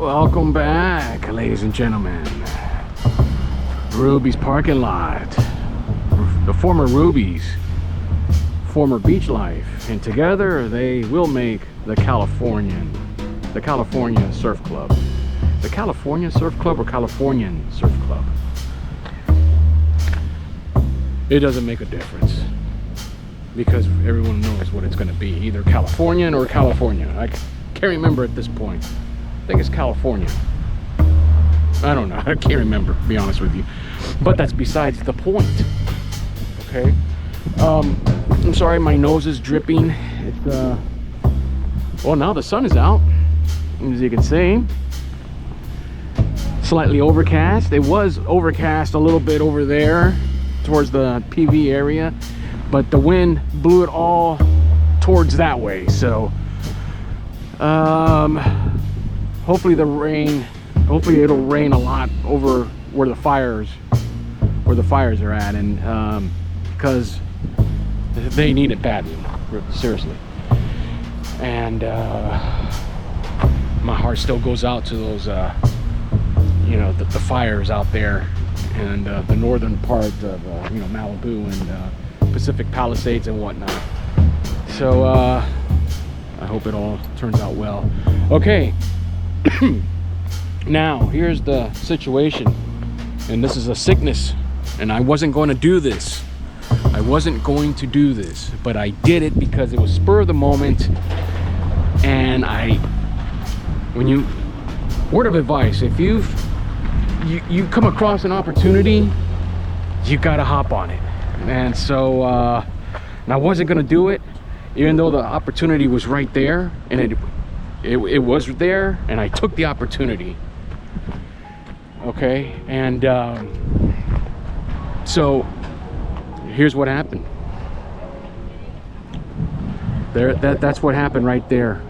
Welcome back, ladies and gentlemen. Ruby's parking lot. The former Ruby's, former Beach Life, and together they will make the California Surf Club. The California Surf Club or Californian Surf Club? It doesn't make a difference because everyone knows what it's going to be, either Californian or California. I can't remember at this point. I think it's California. I don't know. I can't remember, to be honest with you. But that's besides the point. Okay. I'm sorry, my nose is dripping. It's well, now the sun is out, as you can see. Slightly overcast. It was overcast a little bit over there towards the PV area, but the wind blew it all towards that way. So hopefully it'll rain a lot over where the fires are at, and because they need it badly, seriously. And my heart still goes out to those you know, the fires out there and the northern part of you know, Malibu and Pacific Palisades and whatnot. So I hope it all turns out well. Okay. Now here's the situation, and this is a sickness, and I wasn't going to do this. But I did it because it was spur of the moment. And word of advice, if you come across an opportunity, you gotta hop on it. And so and I wasn't gonna do it, even though the opportunity was right there, and it was there, and I took the opportunity. Okay, and so here's what happened. That's what happened right there.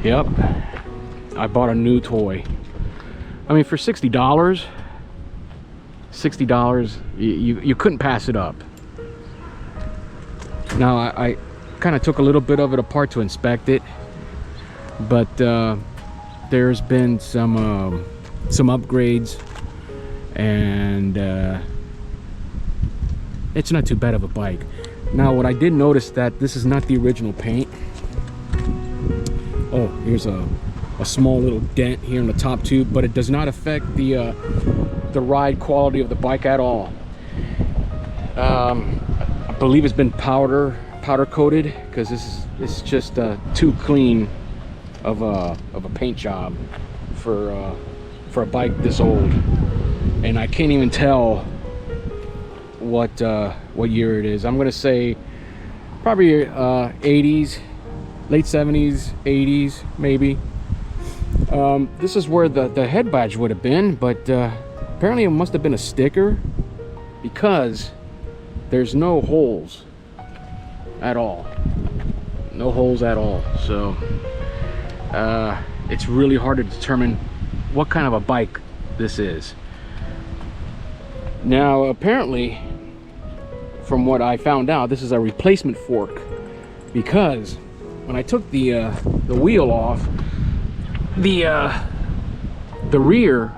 Yep, I bought a new toy. I mean, for $60, you couldn't pass it up. Now I kind of took a little bit of it apart to inspect it, but there's been some upgrades, and it's not too bad of a bike. Now, what I did notice, that this is not the original paint. Oh, here's a small little dent here in the top tube, but it does not affect the ride quality of the bike at all. I believe it's been powder coated, because it's just too clean of a paint job for a bike this old, and I can't even tell what year it is. I'm gonna say probably 80s, late 70s, 80s maybe. This is where the head badge would have been, but apparently it must have been a sticker, because there's no holes at all. No holes at all. So it's really hard to determine what kind of a bike this is. Now, apparently, from what I found out, this is a replacement fork, because when I took the wheel off, the rear,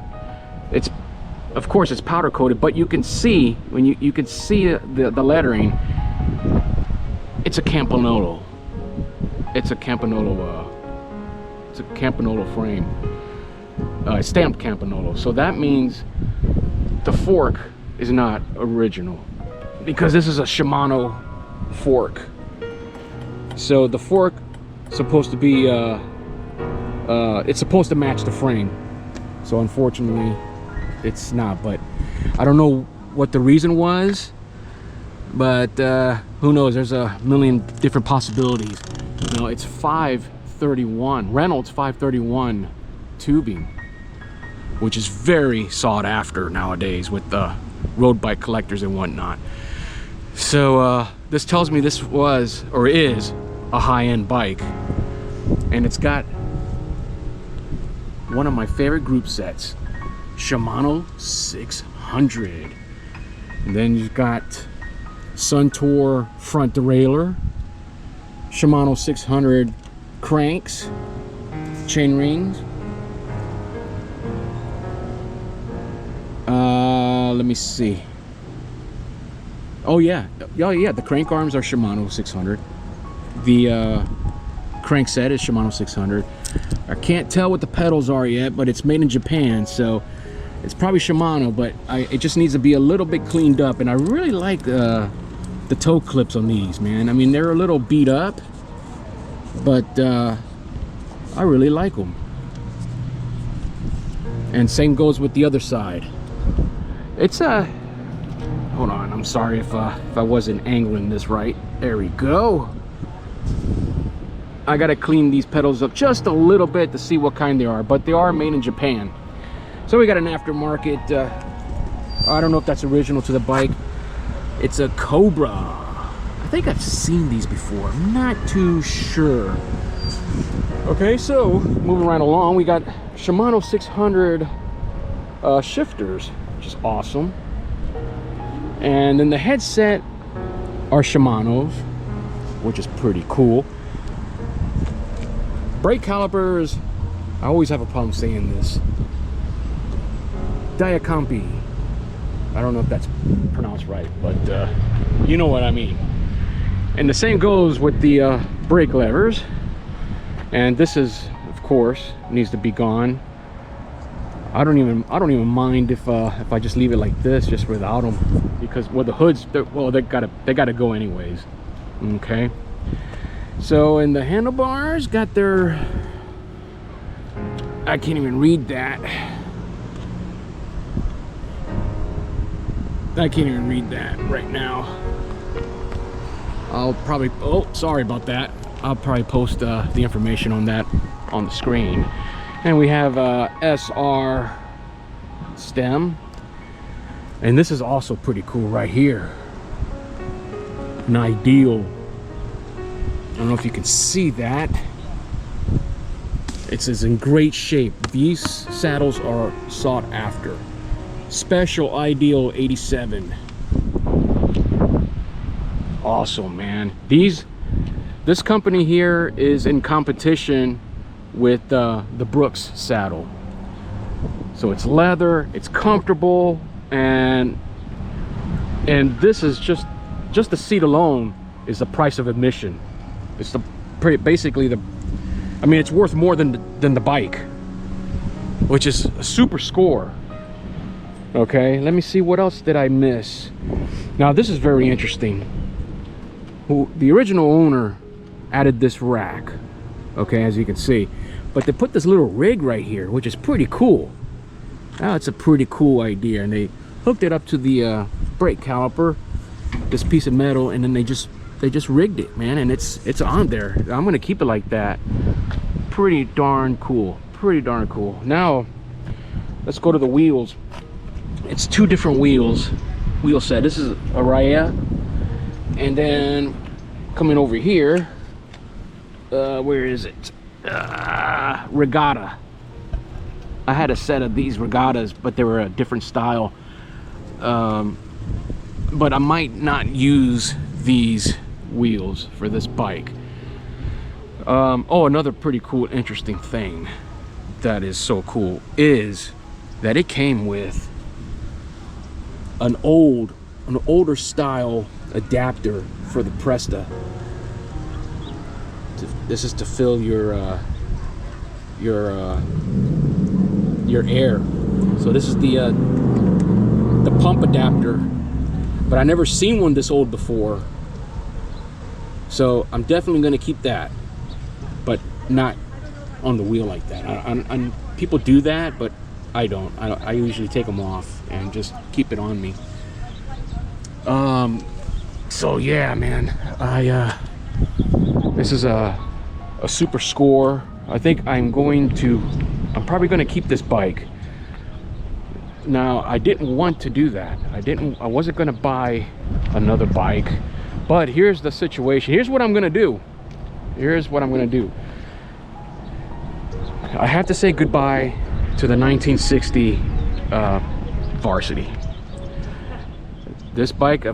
it's, of course, it's powder coated, but you can see, when you can see the lettering, it's a Campanolo. It's a Campanolo frame, stamped Campanolo. So that means the fork is not original, because this is a Shimano fork. So the fork is supposed to be it's supposed to match the frame. So unfortunately it's not, but I don't know what the reason was, but who knows, there's a million different possibilities. You know, it's 531 Reynolds 531 tubing, which is very sought after nowadays with the road bike collectors and whatnot. So this tells me this was, or is, a high-end bike, and it's got one of my favorite group sets, Shimano 600. And then you've got Suntour front derailleur, Shimano 600 cranks, chain rings. Let me see. Oh yeah, the crank arms are Shimano 600. The crank set is Shimano 600. I can't tell what the pedals are yet, but it's made in Japan, so it's probably Shimano, but it just needs to be a little bit cleaned up. And I really like the toe clips on these, man. I mean, they're a little beat up, but I really like them. And same goes with the other side. It's hold on, I'm sorry if I wasn't angling this right. There we go. I gotta clean these pedals up just a little bit to see what kind they are, but they are made in Japan. So we got an aftermarket, I don't know if that's original to the bike. It's a Cobra. I think I've seen these before, I'm not too sure. Okay, so moving right along, we got Shimano 600 shifters, which is awesome. And then the headset are Shimano's, which is pretty cool. Brake calipers, I always have a problem saying this. Daikampi. I don't know if that's pronounced right, but you know what I mean. And the same goes with the brake levers. And this is, of course, needs to be gone. I don't even mind if I just leave it like this, just without them, because well, the hoods, they gotta go anyways. Okay. So, and the handlebars got their, I can't even read that. I can't even read that right now. I'll probably, oh, sorry about that. I'll probably post the information on that on the screen. And we have SR stem. And this is also pretty cool right here. An Ideal. I don't know if you can see that. It says in great shape. These saddles are sought after. Special Ideal 87. Awesome, man. This company here is in competition with the Brooks saddle. So it's leather, it's comfortable, and this is just the seat alone is the price of admission. It's basically I mean, it's worth more than the bike, which is a super score. Okay, let me see, what else did I miss? Now this is very interesting. The original owner added this rack, okay, as you can see, but they put this little rig right here, which is pretty cool. Now it's a pretty cool idea, and they hooked it up to the brake caliper, this piece of metal, and then they just rigged it, man, and it's on there. I'm gonna keep it like that. Pretty darn cool, pretty darn cool. Now let's go to the wheels. It's two different wheel set. This is a Raya, and then coming over here, where is it? Regatta. I had a set of these Regattas, but they were a different style. But I might not use these wheels for this bike. Oh, another pretty cool, interesting thing that is so cool is that it came with an older style adapter for the Presta. This is to fill your air. So this is the pump adapter, but I never seen one this old before. So I'm definitely going to keep that, but not on the wheel like that. People do that, but I don't. I usually take them off and just keep it on me. So yeah, man, this is a super score. I think I'm probably going to keep this bike. Now, I didn't want to do that. I wasn't going to buy another bike, but here's the situation. Here's what I'm going to do. I have to say goodbye to the 1960 Varsity. This bike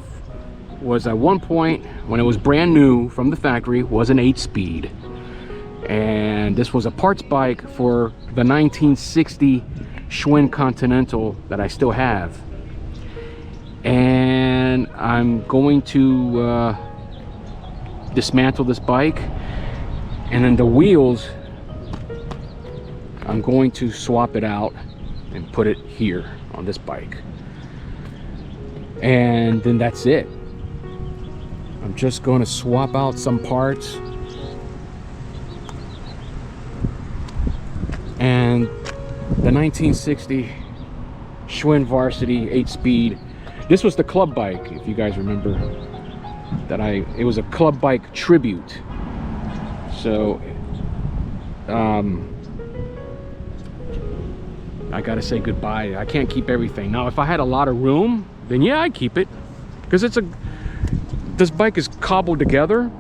was at one point, when it was brand new from the factory, was an 8-speed. And this was a parts bike for the 1960 Schwinn Continental that I still have. And I'm going to dismantle this bike, and then the wheels, I'm going to swap it out and put it here on this bike. And then that's it. I'm just going to swap out some parts, and the 1960 Schwinn Varsity 8-speed. This was the club bike, if you guys remember, that it was a club bike tribute. So I gotta say goodbye. I can't keep everything. Now, if I had a lot of room, then yeah, I'd keep it, because this bike is cobbled together.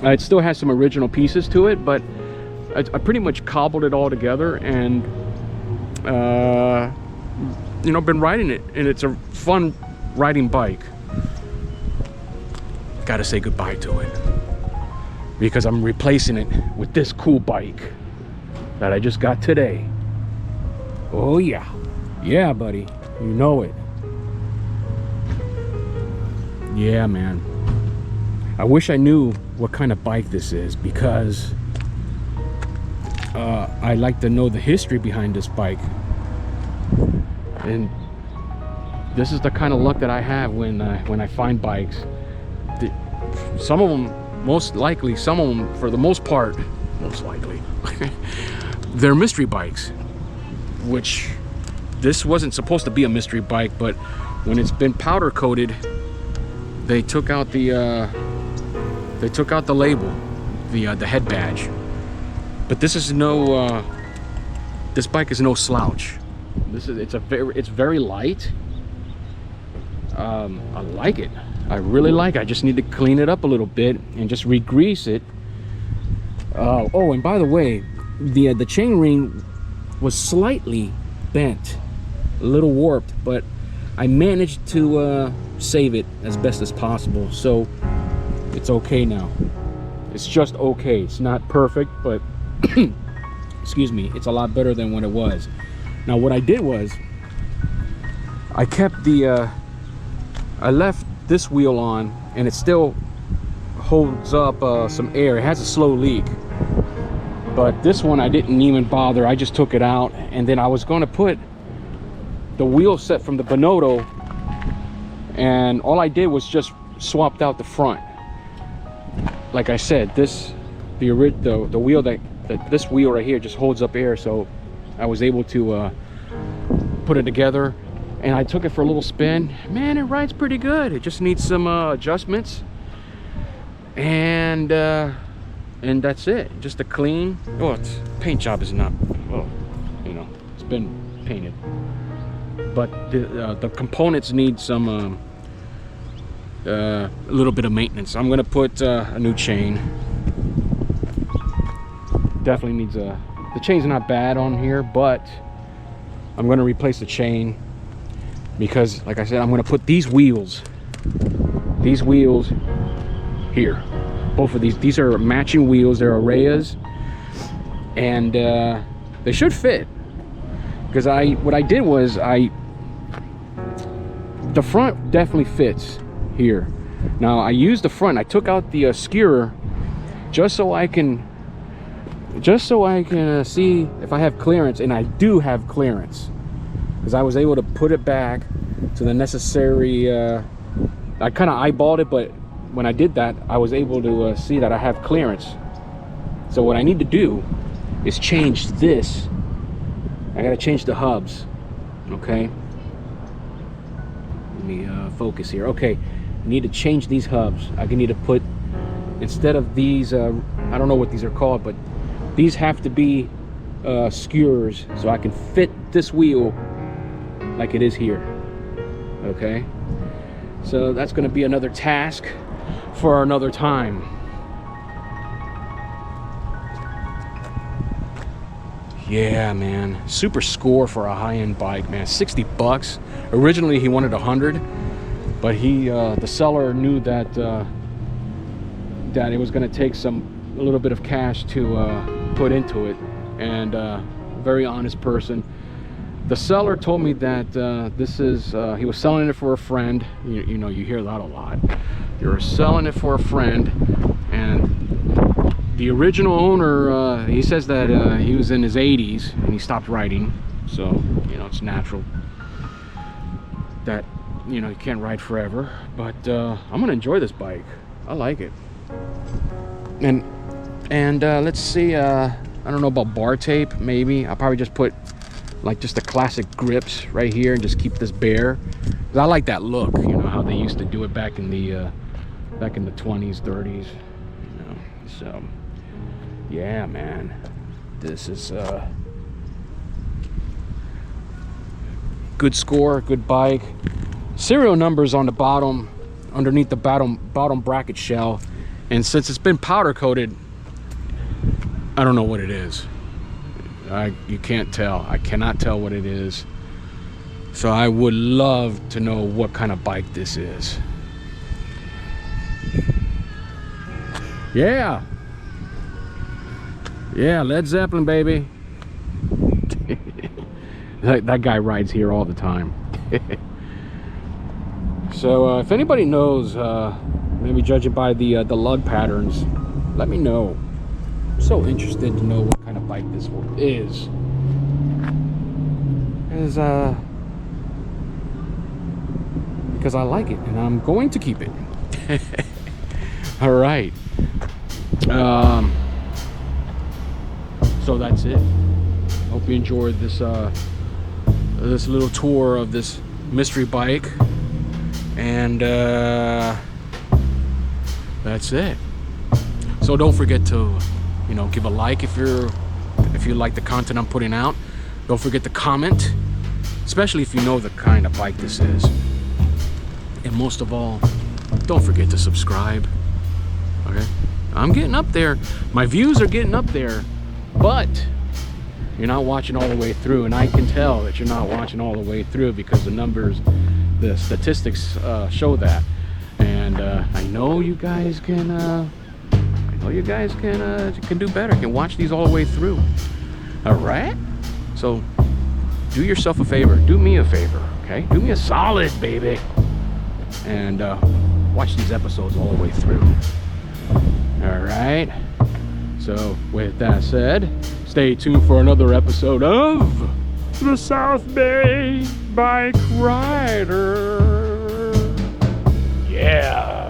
It still has some original pieces to it, but I pretty much cobbled it all together, and you know, been riding it, and it's a fun riding bike. Gotta say goodbye to it, because I'm replacing it with this cool bike that I just got today. Oh yeah, yeah, buddy, you know it. Yeah, man. I wish I knew what kind of bike this is, because I'd like to know the history behind this bike. And this is the kind of luck that I have when I find bikes. Some of them, most likely, some of them, for the most part, most likely, they're mystery bikes. Which, this wasn't supposed to be a mystery bike, but when it's been powder coated, they took out the label, the head badge. But this is no this bike is no slouch. It's very light. I like it. I really like it. I just need to clean it up a little bit and just re-grease it. Oh, and by the way, the chain ring was slightly bent, a little warped, but I managed to save it as best as possible, so it's okay now. It's just okay. It's not perfect, but excuse me, it's a lot better than when it was. Now, what I did was I kept I left this wheel on, and it still holds up some air. It has a slow leak, but this one I didn't even bother. I just took it out, and then I was going to put the wheel set from the Bonotto, and all I did was just swapped out the front. Like I said, the wheel this wheel right here just holds up air, so I was able to put it together, and I took it for a little spin. Man, it rides pretty good. It just needs some adjustments, and that's it. Just a clean. Oh, its paint job is not, well, you know, it's been painted, but the components need some a little bit of maintenance. I'm gonna put a new chain. Definitely needs the chain's not bad on here, but I'm gonna replace the chain, because like I said, I'm gonna put these wheels here. Both of these are matching wheels. They're Arayas, and they should fit, because what I did was the front definitely fits here. Now, I used the front. I took out the skewer just so I can see if I have clearance, and I do have clearance, because I was able to put it back to the necessary. I kind of eyeballed it, but when I did that, I was able to see that I have clearance. So what I need to do is change this. I gotta change the hubs. Okay, let me focus here. Okay, I need to change these hubs. I need to put, instead of these, I don't know what these are called, but these have to be skewers, so I can fit this wheel like it is here. Okay, so that's going to be another task for another time. Yeah, man, super score for a high-end bike, man. 60 bucks. Originally he wanted 100, but the seller knew that that it was going to take some a little bit of cash to put into it, and very honest person. The seller told me that this is he was selling it for a friend. You know, you hear that a lot. You're selling it for a friend, and the original owner, he says that he was in his 80s and he stopped riding, so you know, it's natural that, you know, you can't ride forever. But I'm gonna enjoy this bike. I like it. And let's see, I don't know about bar tape. Maybe I'll probably just put like just the classic grips right here and just keep this bare, because I like that look, you know, how they used to do it back in the 20s, 30s, you know. So yeah, man, this is good score, good bike. Serial numbers on the bottom, underneath the bottom bracket shell, and since it's been powder coated, I don't know what it is. You can't tell. I cannot tell what it is. So I would love to know what kind of bike this is. Yeah. Yeah, Led Zeppelin, baby. That guy rides here all the time. So if anybody knows, maybe judging by the lug patterns, let me know. I'm so interested to know what kind of bike this is. Because I like it and I'm going to keep it. All right. So that's it. Hope you enjoyed this this little tour of this mystery bike, and that's it. So don't forget to, you know, give a like if you like the content I'm putting out. Don't forget to comment, especially if you know the kind of bike this is. And most of all, don't forget to subscribe. Okay, I'm getting up there. My views are getting up there, but you're not watching all the way through, and I can tell that you're not watching all the way through because the numbers, the statistics show that. And I know you guys can can do better, can watch these all the way through. All right, so do yourself a favor, do me a favor, okay? Do me a solid, baby, and watch these episodes all the way through. All right, so with that said, stay tuned for another episode of the South Bay Bike Rider. Yeah.